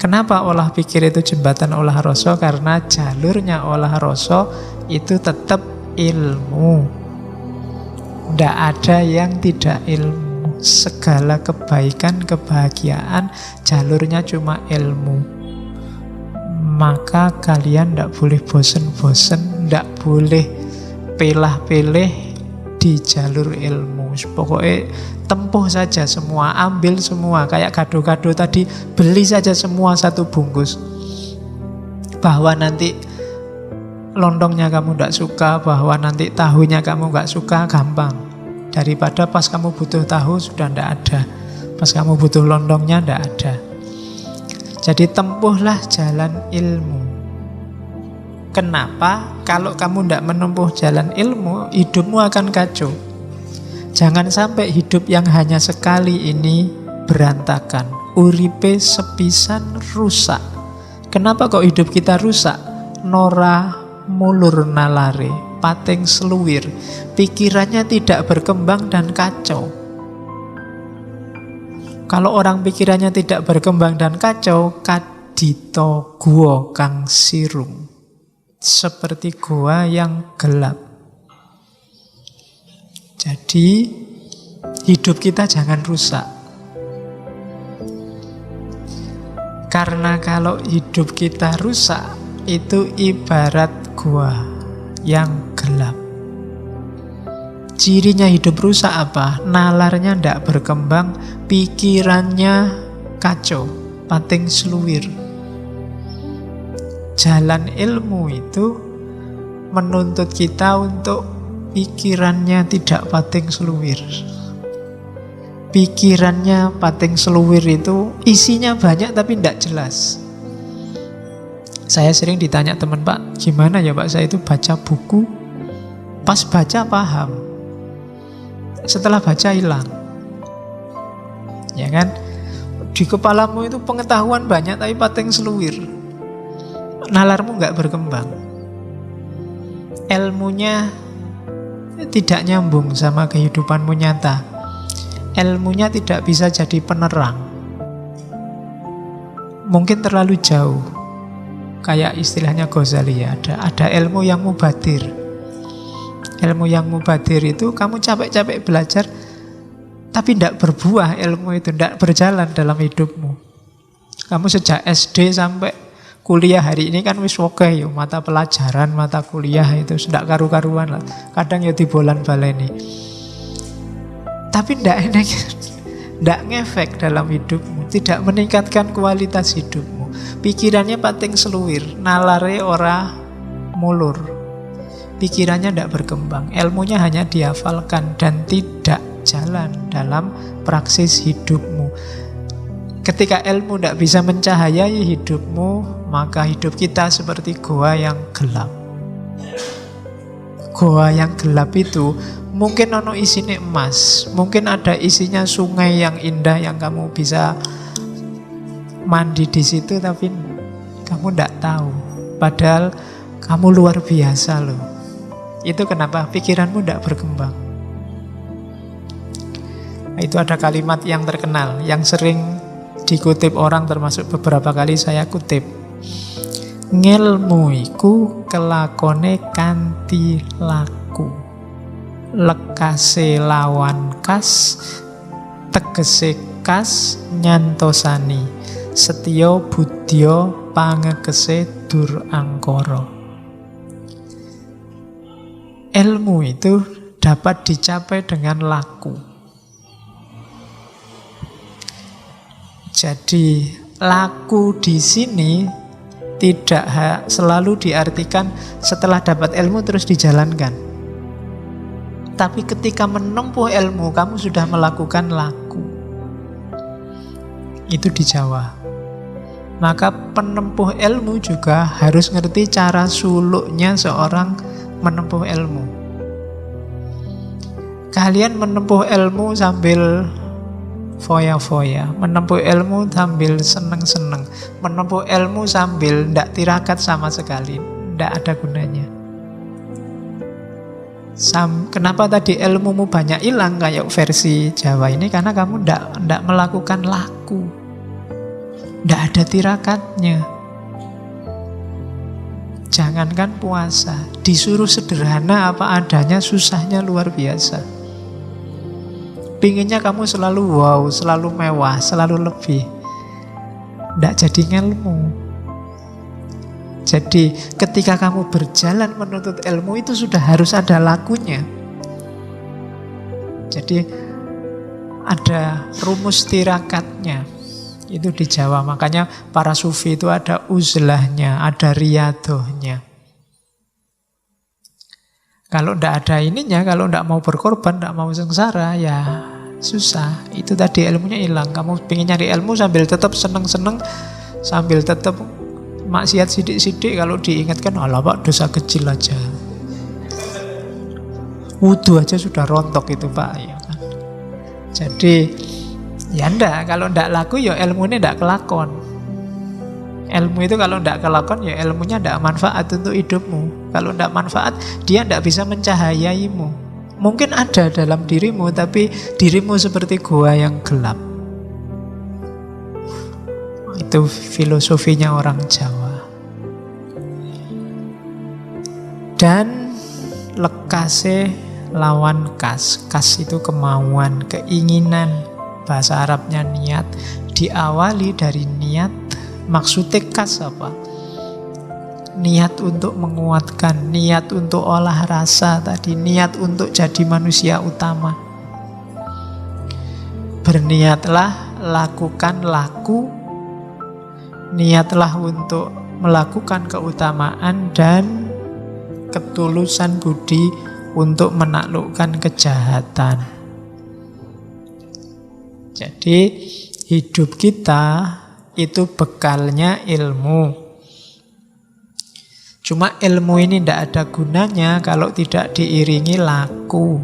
Kenapa olah pikir itu jembatan olah rasa? Karena jalurnya olah rasa itu tetap ilmu. Tidak ada yang tidak ilmu. Segala kebaikan, kebahagiaan, jalurnya cuma ilmu. Maka kalian tidak boleh bosen-bosen, tidak boleh pilih-pilih di jalur ilmu. Pokoknya tempuh saja semua, ambil semua. Kayak gado-gado tadi, beli saja semua satu bungkus. Bahwa nanti lontongnya kamu tidak suka, bahwa nanti tahunya kamu nggak suka, gampang. Daripada pas kamu butuh tahu sudah tidak ada, pas kamu butuh lontongnya tidak ada. Jadi tempuhlah jalan ilmu. Kenapa? Kalau kamu tidak menempuh jalan ilmu, hidupmu akan kacau. Jangan sampai hidup yang hanya sekali ini berantakan. Uripe sepisan rusak. Kenapa kok hidup kita rusak? Nora mulur nalare, pating seluwir. Pikirannya tidak berkembang dan kacau. Kalau orang pikirannya tidak berkembang dan kacau, kadito gua kang sirung. Seperti gua yang gelap. Jadi hidup kita jangan rusak. Karena kalau hidup kita rusak, itu ibarat gua yang gelap. Cirinya hidup rusak apa? Nalarnya tidak berkembang, pikirannya kacau, pating seluwir. Jalan ilmu itu menuntut kita untuk pikirannya tidak pating seluwir. Pikirannya pating seluwir itu isinya banyak tapi tidak jelas. Saya sering ditanya teman, Pak, gimana ya Pak, saya itu baca buku, pas baca paham, setelah baca hilang. Ya kan? Di kepalamu itu pengetahuan banyak tapi pating seluwir. Nalarmu nggak berkembang. Ilmunya tidak nyambung sama kehidupanmu nyata. Ilmunya tidak bisa jadi penerang. Mungkin terlalu jauh. Kayak istilahnya Ghazali ya, ada ilmu yang mubadir. Ilmu yang mubadir itu kamu capek-capek belajar tapi tidak berbuah, ilmu itu tidak berjalan dalam hidupmu. Kamu sejak SD sampai kuliah hari ini kan wis oke yo, mata pelajaran, mata kuliah itu sudah karu-karuan lah. Kadang ya dibolan baleni. Tapi tidak ngefek dalam hidupmu, tidak meningkatkan kualitas hidupmu. Pikirannya pating seluwir, nalare ora mulur. Pikirannya tidak berkembang, ilmunya hanya dihafalkan dan tidak jalan dalam praksis hidupmu. Ketika ilmu tidak bisa mencahayai hidupmu, maka hidup kita seperti goa yang gelap. Goa yang gelap itu mungkin ono isinya emas, mungkin ada isinya sungai yang indah yang kamu bisa mandi di situ, tapi kamu tidak tahu. Padahal kamu luar biasa loh. Itu kenapa pikiranmu tidak berkembang. Itu ada kalimat yang terkenal, yang sering dikutip orang, termasuk beberapa kali saya kutip. Ngilmu iku kelakone kanthi laku, lekase lawan kas, tegese kas nyantosani, setya budya pangekese dur angkara. Ilmu itu dapat dicapai dengan laku. Jadi laku di sini tidak selalu diartikan setelah dapat ilmu terus dijalankan. Tapi ketika menempuh ilmu, kamu sudah melakukan laku. Itu di Jawa. Maka penempuh ilmu juga harus ngerti cara suluknya seorang menempuh ilmu. Kalian menempuh ilmu sambil foya-foya, menempuh ilmu sambil seneng-seneng, menempuh ilmu sambil ndak tirakat sama sekali, ndak ada gunanya. Kenapa tadi ilmumu banyak hilang kayak versi Jawa ini? Karena kamu ndak melakukan laku. Tidak ada tirakatnya. Jangankan puasa, disuruh sederhana apa adanya, susahnya luar biasa. Pinginnya kamu selalu wow, selalu mewah, selalu lebih. Tidak jadi ngelmu. Jadi ketika kamu berjalan menuntut ilmu itu sudah harus ada lakunya. Jadi ada rumus tirakatnya. Itu di Jawa, makanya para sufi itu ada uzlahnya, ada riyadohnya. Kalau tidak ada ininya, kalau tidak mau berkorban, tidak mau sengsara, ya susah. Itu tadi ilmunya hilang. Kamu pengen nyari ilmu sambil tetap seneng-seneng, sambil tetap maksiat sidik-sidik, kalau diingatkan, alah Pak, dosa kecil aja. Wudhu aja sudah rontok itu Pak, ya kan? Jadi ya ndak, kalau ndak laku ya ilmunya ndak kelakon. Ilmu itu kalau ndak kelakon ya ilmunya ndak manfaat untuk hidupmu. Kalau ndak manfaat, dia ndak bisa mencahayaimu. Mungkin ada dalam dirimu, tapi dirimu seperti gua yang gelap. Itu filosofinya orang Jawa. Dan lekase lawan kas. Kas itu kemauan, keinginan. Bahasa Arabnya niat. Diawali dari niat. Maksudnya kas apa? Niat untuk menguatkan, niat untuk olah rasa tadi, niat untuk jadi manusia utama. Berniatlah, lakukan laku. Niatlah untuk melakukan keutamaan dan ketulusan budi untuk menaklukkan kejahatan. Jadi hidup kita itu bekalnya ilmu. Cuma ilmu ini tidak ada gunanya kalau tidak diiringi laku.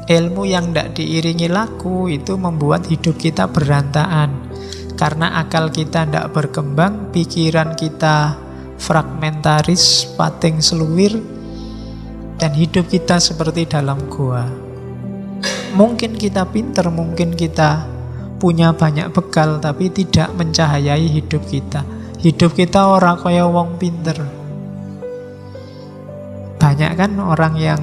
Ilmu yang tidak diiringi laku itu membuat hidup kita berantakan. Karena akal kita tidak berkembang, pikiran kita fragmentaris, pating seluwir, dan hidup kita seperti dalam gua. Mungkin kita pinter, mungkin kita punya banyak bekal, tapi tidak mencahayai hidup kita. Hidup kita orang kaya wong pinter. Banyak kan orang yang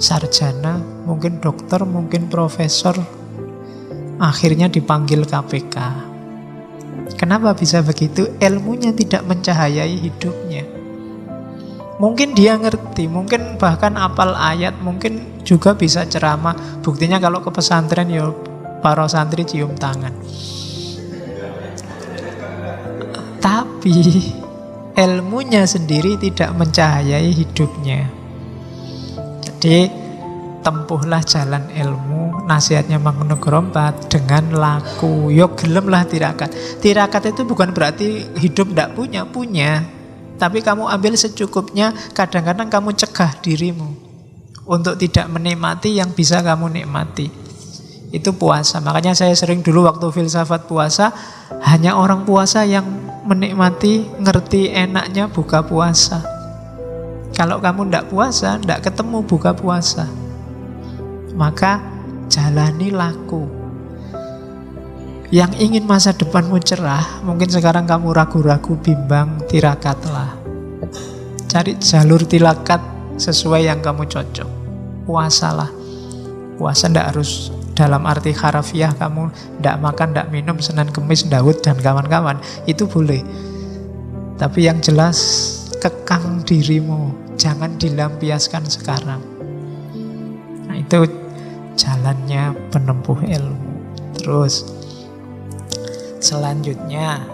sarjana, mungkin dokter, mungkin profesor, akhirnya dipanggil KPK. Kenapa bisa begitu? Ilmunya tidak mencahayai hidupnya. Mungkin dia ngerti, mungkin bahkan hafal ayat, mungkin juga bisa ceramah. Buktinya kalau ke pesantren ya para santri cium tangan. Tapi ilmunya sendiri tidak mencahayai hidupnya. Jadi tempuhlah jalan ilmu, nasihatnya Mang Nugrompat, dengan laku. Yo gelemlah tirakat. Tirakat itu bukan berarti hidup tidak punya. Tapi kamu ambil secukupnya. Kadang-kadang kamu cegah dirimu untuk tidak menikmati yang bisa kamu nikmati. Itu puasa. Makanya saya sering dulu waktu filsafat puasa, hanya orang puasa yang menikmati, ngerti enaknya buka puasa. Kalau kamu tidak puasa, tidak ketemu buka puasa. Maka jalani laku. Yang ingin masa depanmu cerah, mungkin sekarang kamu ragu-ragu, bimbang, tirakatlah. Cari jalur tirakat sesuai yang kamu cocok. Puasalah. Puasa tidak harus dalam arti harafiah kamu tidak makan, tidak minum Senin Kemis Daud dan kawan-kawan. Itu boleh. Tapi yang jelas kekang dirimu, jangan dilampiaskan sekarang. Nah, itu jalannya penempuh ilmu. Terus selanjutnya,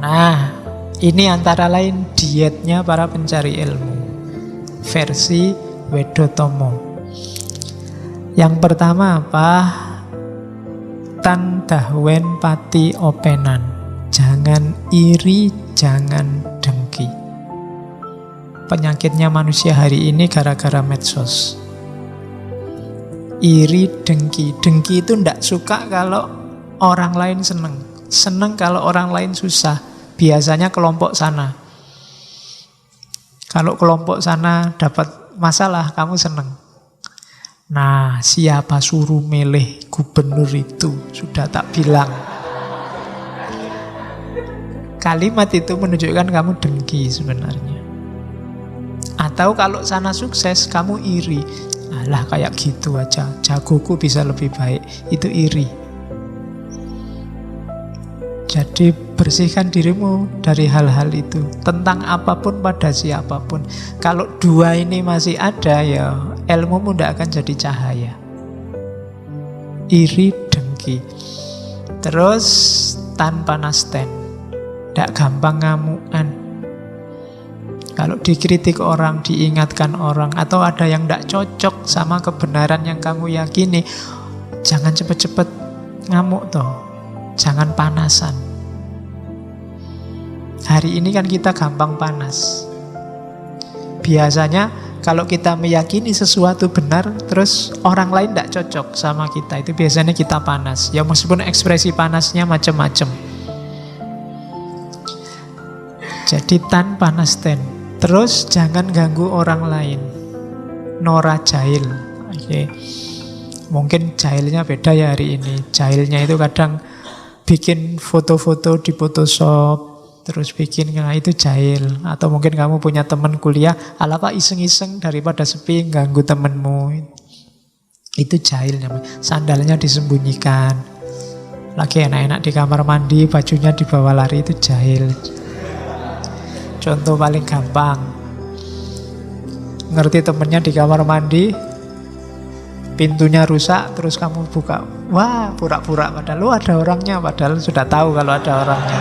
nah ini antara lain dietnya para pencari ilmu versi Wedotomo. Yang pertama apa? Tandahwen pati openan. Jangan iri, jangan dengki. Penyakitnya manusia hari ini gara-gara medsos. Iri, dengki. Dengki itu tidak suka kalau orang lain seneng. Seneng kalau orang lain susah. Biasanya kelompok sana. Kalau kelompok sana dapat masalah, kamu seneng. Nah, siapa suruh milih gubernur itu? Sudah tak bilang. kalimat itu menunjukkan kamu dengki sebenarnya. Atau kalau sana sukses, kamu iri. Alah kayak gitu aja, jagoku bisa lebih baik. Itu iri. Jadi bersihkan dirimu dari hal-hal itu, tentang apapun pada siapapun. Kalau dua ini masih ada, ya ilmumu tidak akan jadi cahaya. Iri, dengki. Terus tanpa nasten, tidak gampang ngamukan. Kalau dikritik orang, diingatkan orang, atau ada yang tidak cocok sama kebenaran yang kamu yakini, jangan cepet-cepet ngamuk toh. Jangan panasan. Hari ini kan kita gampang panas. Biasanya kalau kita meyakini sesuatu benar, terus orang lain tidak cocok sama kita, itu biasanya kita panas. Ya meskipun ekspresi panasnya macam-macam. Jadi tanpa nasten. Terus jangan ganggu orang lain. Nora jahil. Oke. Mungkin jahilnya beda ya hari ini. Jahilnya itu kadang bikin foto-foto di Photoshop, terus bikin, nah itu jahil. Atau mungkin kamu punya teman kuliah, ala pak iseng-iseng daripada sepi ganggu temenmu. Itu jahil namanya. Sandalnya disembunyikan. Lagi enak-enak di kamar mandi, bajunya dibawa lari, itu jahil. Contoh paling gampang. Ngerti temennya di kamar mandi, pintunya rusak, terus kamu buka. Wah, pura-pura padahal lu ada orangnya, padahal sudah tahu kalau ada orangnya.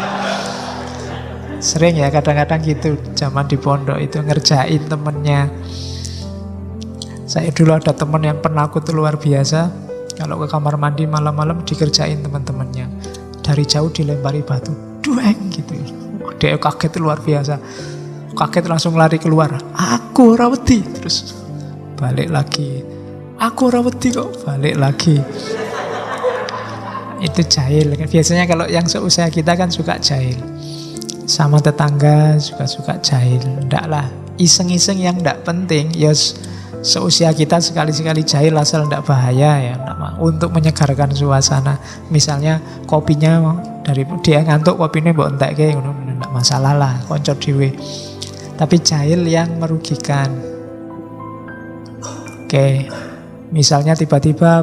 Sering ya kadang-kadang gitu, zaman di pondok itu ngerjain temennya. Saya dulu ada temen yang penakut luar biasa. Kalau ke kamar mandi malam-malam dikerjain teman-temannya. Dari jauh dilempari batu, dueng gitu. Dia kaget luar biasa. Kaget langsung lari keluar. Aku rawati, terus balik lagi. Aku rawati kok, balik lagi. Itu jahil. Biasanya kalau yang seusia kita kan suka jahil. Sama tetangga juga suka jahil. Ndak lah, iseng-iseng yang ndak penting. Ya seusia kita sekali-sekali jahil asal ndak bahaya ya. Untuk menyegarkan suasana. Misalnya kopinya dari dia ngantuk, kopinya mbok entekke ngono, ndak masalah lah, konco dhewe. Tapi jahil yang merugikan. Oke. Misalnya tiba-tiba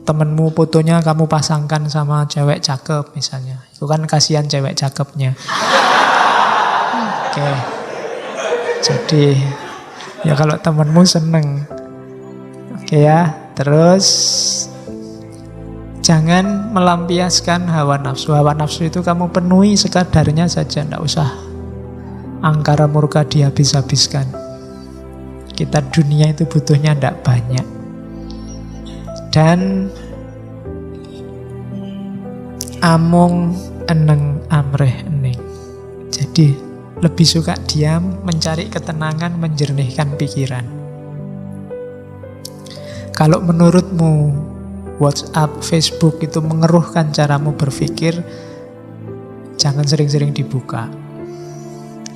temenmu fotonya kamu pasangkan sama cewek cakep misalnya. Itu kan kasihan cewek cakepnya. Oke. Jadi ya kalau temenmu seneng. Oke ya. Terus jangan melampiaskan hawa nafsu. Hawa nafsu itu kamu penuhi sekadarnya saja, tidak usah angkara murka dihabis-habiskan. Kita dunia itu butuhnya tidak banyak. Dan amung eneng amreh ening. Jadi lebih suka diam, mencari ketenangan, menjernihkan pikiran. Kalau menurutmu WhatsApp, Facebook itu mengeruhkan caramu berpikir, jangan sering-sering dibuka.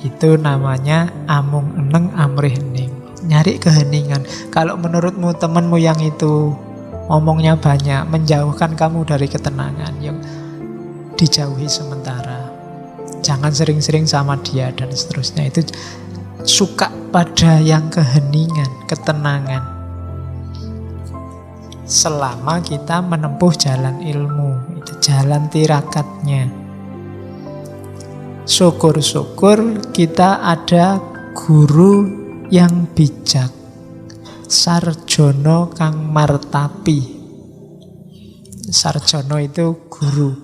Itu namanya amung eneng amrih ening. Nyari keheningan. Kalau menurutmu temanmu yang itu ngomongnya banyak, menjauhkan kamu dari ketenangan, yang dijauhi sementara. Jangan sering-sering sama dia dan seterusnya. Itu suka pada yang keheningan, ketenangan. Selama kita menempuh jalan ilmu, itu jalan tirakatnya. Syukur-syukur kita ada guru yang bijak, sarjono kang martapi. Sarjono itu guru,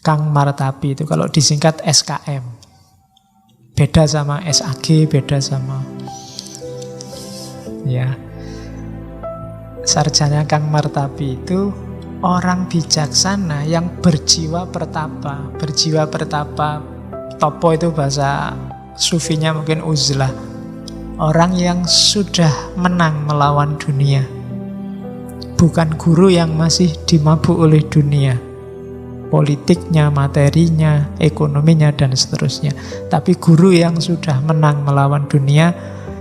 kang martapi itu kalau disingkat SKM. Beda sama SAG, beda sama ya. Sarjana kang martapi itu orang bijaksana yang berjiwa pertapa. Berjiwa pertapa, topo itu bahasa sufinya mungkin uzlah. Orang yang sudah menang melawan dunia. Bukan guru yang masih dimabuk oleh dunia, politiknya, materinya, ekonominya, dan seterusnya. Tapi guru yang sudah menang melawan dunia,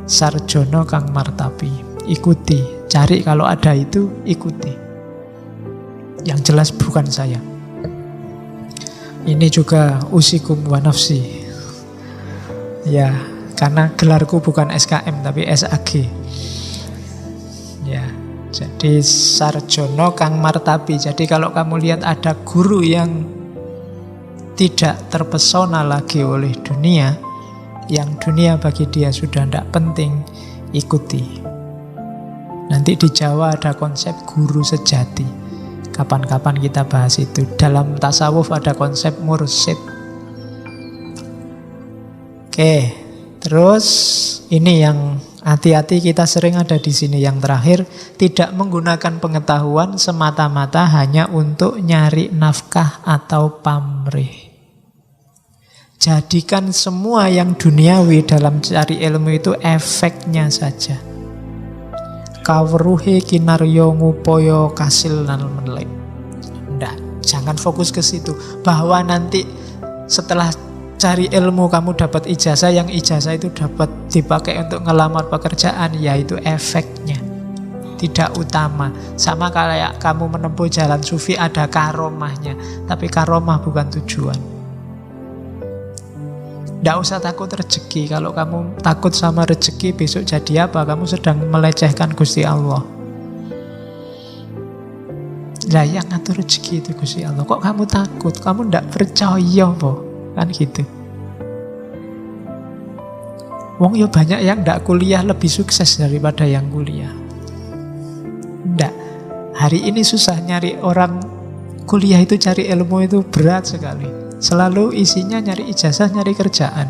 sarjono kang martapi. Ikuti, cari kalau ada itu, ikuti. Yang jelas bukan saya. Ini juga usikum wa nafsi. Ya, karena gelarku bukan SKM tapi SAG. Ya, jadi sarjono kang martabi. Jadi kalau kamu lihat ada guru yang tidak terpesona lagi oleh dunia, yang dunia bagi dia sudah tidak penting, ikuti. Nanti di Jawa ada konsep guru sejati. Kapan-kapan kita bahas itu. Dalam tasawuf ada konsep mursyid. Oke, terus ini yang hati-hati, kita sering ada di sini yang terakhir, tidak menggunakan pengetahuan semata-mata hanya untuk nyari nafkah atau pamrih. Jadikan semua yang duniawi dalam cari ilmu itu efeknya saja. Kawruhe kinaryo ngupoyo kasil nal menlek. Nggak, jangan fokus ke situ. Bahwa nanti setelah cari ilmu kamu dapat ijazah, yang ijazah itu dapat dipakai untuk ngelamar pekerjaan, yaitu efeknya, tidak utama. Sama kayak kamu menempuh jalan sufi, ada karomahnya, tapi karomah bukan tujuan. Tidak usah takut rezeki. Kalau kamu takut sama rezeki, besok jadi apa? Kamu sedang melecehkan Gusti Allah. Lah yang ngatur rezeki itu Gusti Allah. Kok kamu takut? Kamu tidak percaya, po? Kan gitu. Wong yo banyak yang tidak kuliah lebih sukses daripada yang kuliah. Tidak. Hari ini susah nyari orang kuliah itu, cari ilmu itu berat sekali. Selalu isinya nyari ijazah, nyari kerjaan.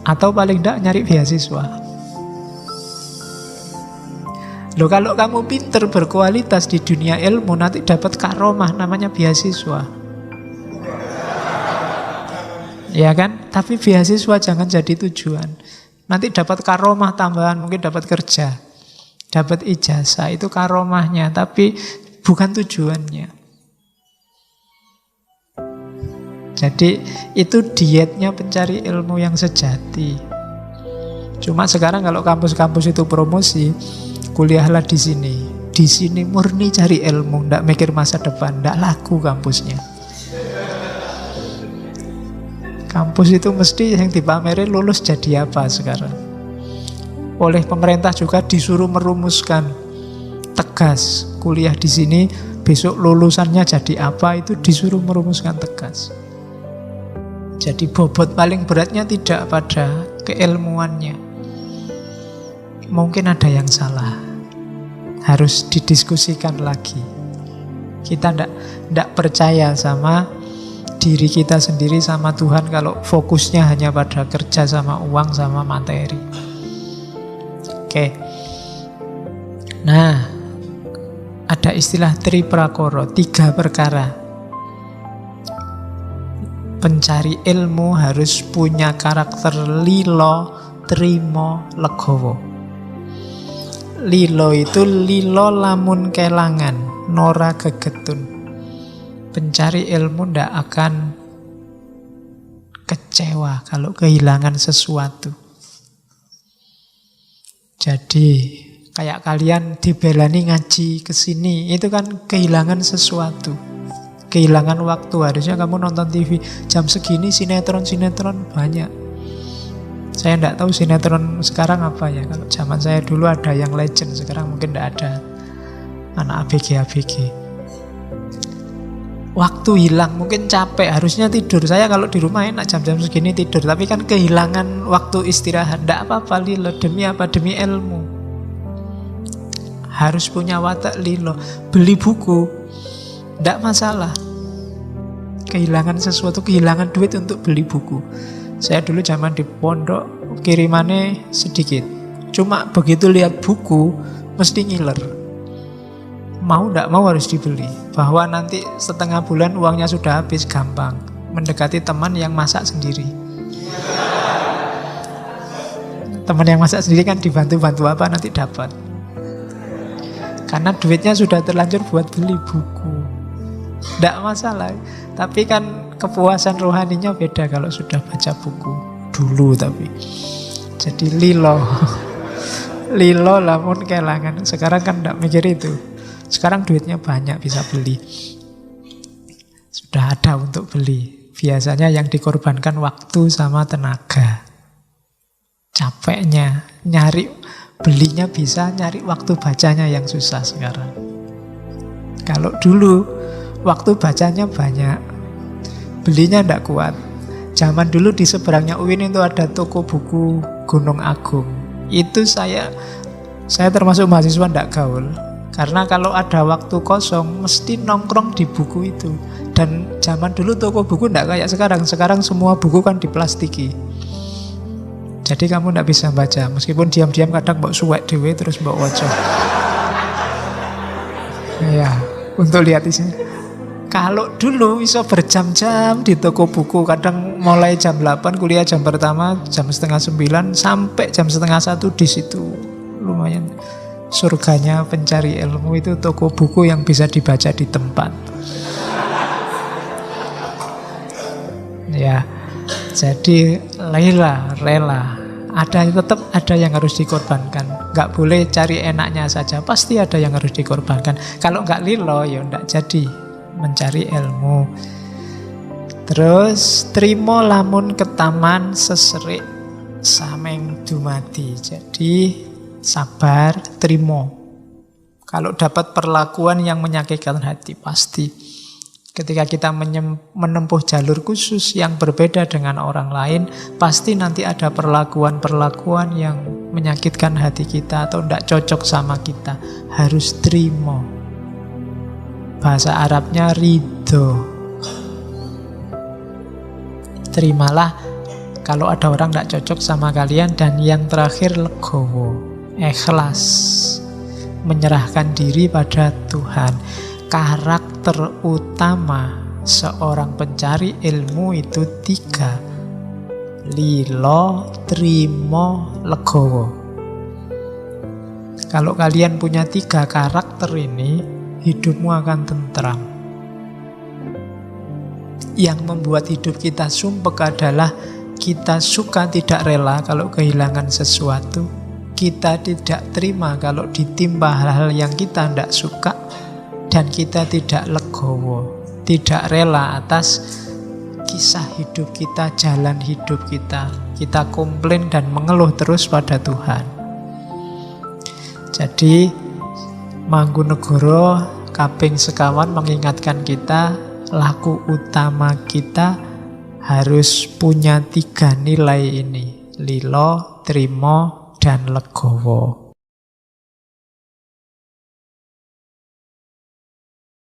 Atau paling tidak nyari beasiswa. Loh, kalau kamu pinter berkualitas di dunia ilmu, nanti dapat karomah namanya beasiswa. Ya kan? Tapi beasiswa jangan jadi tujuan. Nanti dapat karomah tambahan, mungkin dapat kerja, dapat ijazah, itu karomahnya, tapi bukan tujuannya. Jadi itu dietnya pencari ilmu yang sejati. Cuma sekarang kalau kampus-kampus itu promosi, kuliahlah di sini. Di sini murni cari ilmu, ndak mikir masa depan, ndak laku kampusnya. Kampus itu mesti yang dipamerin lulus jadi apa sekarang. Oleh pemerintah juga disuruh merumuskan tegas, kuliah di sini, besok lulusannya jadi apa, itu disuruh merumuskan tegas. Jadi bobot paling beratnya tidak pada keilmuannya. Mungkin ada yang salah, harus didiskusikan lagi. Kita tidak percaya sama diri kita sendiri, sama Tuhan, kalau fokusnya hanya pada kerja sama uang sama materi. Oke. Nah, ada istilah triprakara, 3 perkara. Pencari ilmu harus punya karakter lilo, trimo, legowo. Lilo itu lilo lamun kelangan, nora gegetun. Pencari ilmu ndak akan kecewa kalau kehilangan sesuatu. Jadi kayak kalian dibelani ngaji kesini, itu kan kehilangan sesuatu. Kehilangan waktu. Harusnya kamu nonton TV jam segini, sinetron banyak. Saya tidak tahu sinetron sekarang apa ya. Kalau zaman saya dulu ada yang legend, sekarang mungkin tidak ada. Anak ABG. Waktu hilang, mungkin capek, harusnya tidur. Saya kalau di rumah enak jam-jam segini tidur, tapi kan kehilangan waktu istirahat. Tidak apa-apa lilo, demi apa? Demi ilmu. Harus punya watak lilo. Beli buku, tidak masalah. Kehilangan sesuatu, kehilangan duit untuk beli buku. Saya dulu zaman di pondok, kirimannya sedikit. Cuma begitu lihat buku, mesti ngiler. Mau tidak mau harus dibeli. Bahwa nanti setengah bulan uangnya sudah habis, gampang. Mendekati teman yang masak sendiri. Teman yang masak sendiri kan dibantu-bantu apa, nanti dapat. Karena duitnya sudah terlanjur buat beli buku. Tidak masalah. Tapi kan kepuasan rohaninya beda kalau sudah baca buku dulu. Tapi jadi lilo lamun kelangan. Sekarang kan tidak mikir itu. Sekarang duitnya banyak, bisa beli. Sudah ada untuk beli. Biasanya yang dikorbankan waktu sama tenaga. Capeknya nyari, belinya bisa, nyari waktu bacanya yang susah sekarang. Kalau dulu waktu bacanya banyak, belinya ndak kuat. Zaman dulu di seberangnya UIN itu ada toko buku Gunung Agung. Itu saya termasuk mahasiswa ndak gaul. Karena kalau ada waktu kosong mesti nongkrong di buku itu. Dan zaman dulu toko buku ndak kayak sekarang. Sekarang semua buku kan diplastiki. Jadi kamu ndak bisa baca. Meskipun diam-diam kadang mbok suwek dhewe terus mbok waca. Ya, untuk lihat isinya. Kalau dulu bisa berjam-jam di toko buku. Kadang mulai jam 8 kuliah jam pertama, jam setengah 9 sampai jam setengah 1 di situ. Lumayan surganya pencari ilmu itu toko buku yang bisa dibaca di tempat. Ya, jadi rela. Tetap ada yang harus dikorbankan. Nggak boleh cari enaknya saja. Pasti ada yang harus dikorbankan. Kalau nggak lilo, ya nggak jadi mencari ilmu. Terus trimo lamun ketaman seserik sameng dumadi. Jadi sabar, trimo. Kalau dapat perlakuan yang menyakitkan hati, pasti. Ketika kita menempuh jalur khusus yang berbeda dengan orang lain, pasti nanti ada perlakuan-perlakuan yang menyakitkan hati kita atau tidak cocok sama kita. Harus terima. Bahasa Arabnya ridho. Terimalah kalau ada orang tidak cocok sama kalian. Dan yang terakhir legowo, ikhlas, menyerahkan diri pada Tuhan. Karakter utama seorang pencari ilmu itu 3. Lilo, trimo, legowo. Kalau kalian punya 3 karakter ini, hidupmu akan tentram. Yang membuat hidup kita sumpek adalah kita suka tidak rela kalau kehilangan sesuatu. Kita tidak terima kalau ditimpa hal-hal yang kita tidak suka. Dan kita tidak legowo, tidak rela atas kisah hidup kita, jalan hidup kita. Kita komplain dan mengeluh terus pada Tuhan. Jadi Mangkunegoro kaping sekawan mengingatkan kita, laku utama kita harus punya 3 nilai ini: lilo, trimo, dan legowo.